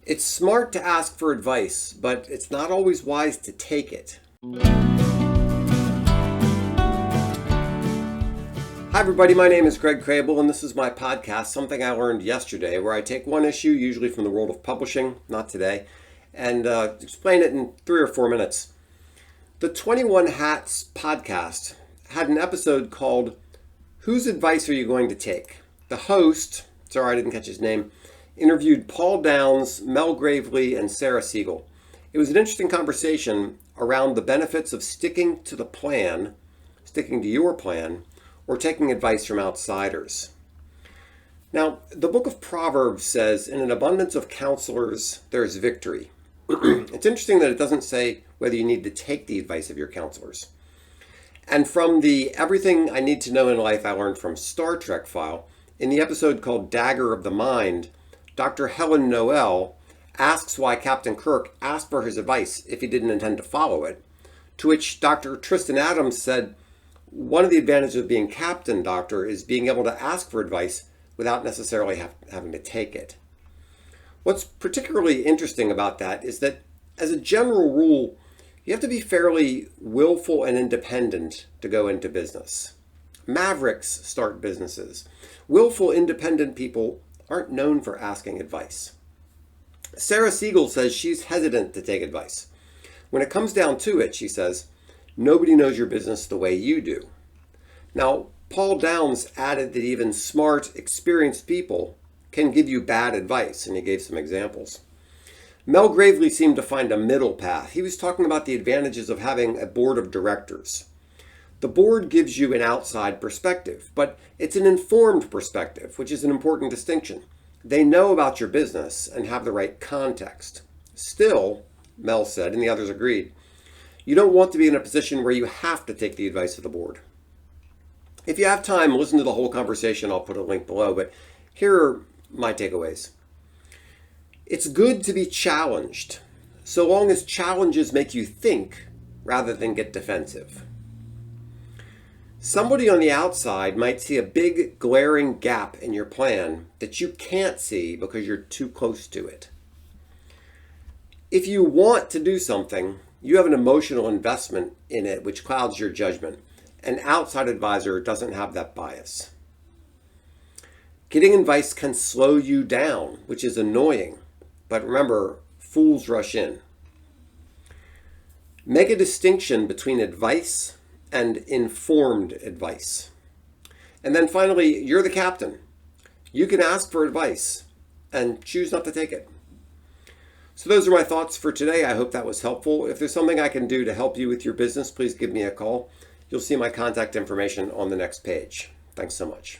It's smart to ask for advice, but it's not always wise to take it. Hi everybody, my name is Greg Crable and this is my podcast, Something I Learned Yesterday, where I take one issue, usually from the world of publishing, not today, and explain it in 3 or 4 minutes. The 21 Hats podcast had an episode called Whose Advice Are You Going to Take? The host, sorry I didn't catch his name, interviewed Paul Downs, Mel Gravely, and Sarah Segal. It was an interesting conversation around the benefits of sticking to the plan, sticking to your plan, or taking advice from outsiders. Now, the Book of Proverbs says, in an abundance of counselors, there is victory. It's interesting that it doesn't say whether you need to take the advice of your counselors. And from the Everything I Need to Know in Life I Learned from Star Trek file, in the episode called Dagger of the Mind, Dr. Helen Noel asks why Captain Kirk asked for his advice if he didn't intend to follow it, to which Dr. Tristan Adams said, one of the advantages of being captain, doctor, is being able to ask for advice without necessarily having to take it. What's particularly interesting about that is that, as a general rule, you have to be fairly willful and independent to go into business. Mavericks start businesses. Willful, independent people aren't known for asking advice. Sarah Segal says she's hesitant to take advice. When it comes down to it, she says, nobody knows your business the way you do. Now, Paul Downs added that even smart, experienced people can give you bad advice, and he gave some examples. Mel Gravely seemed to find a middle path. He was talking about the advantages of having a board of directors. The board gives you an outside perspective, but it's an informed perspective, which is an important distinction. They know about your business and have the right context. Still, Mel said, and the others agreed, you don't want to be in a position where you have to take the advice of the board. If you have time, listen to the whole conversation. I'll put a link below, but here are my takeaways. It's good to be challenged, so long as challenges make you think rather than get defensive. Somebody on the outside might see a big glaring gap in your plan that you can't see because you're too close to it. If you want to do something, you have an emotional investment in it which clouds your judgment. An outside advisor doesn't have that bias. Getting advice can slow you down, which is annoying. But remember, fools rush in. Make a distinction between advice and informed advice. And then finally, you're the captain. You can ask for advice and choose not to take it. So those are my thoughts for today. I hope that was helpful. If there's something I can do to help you with your business, please give me a call. You'll see my contact information on the next page. Thanks so much.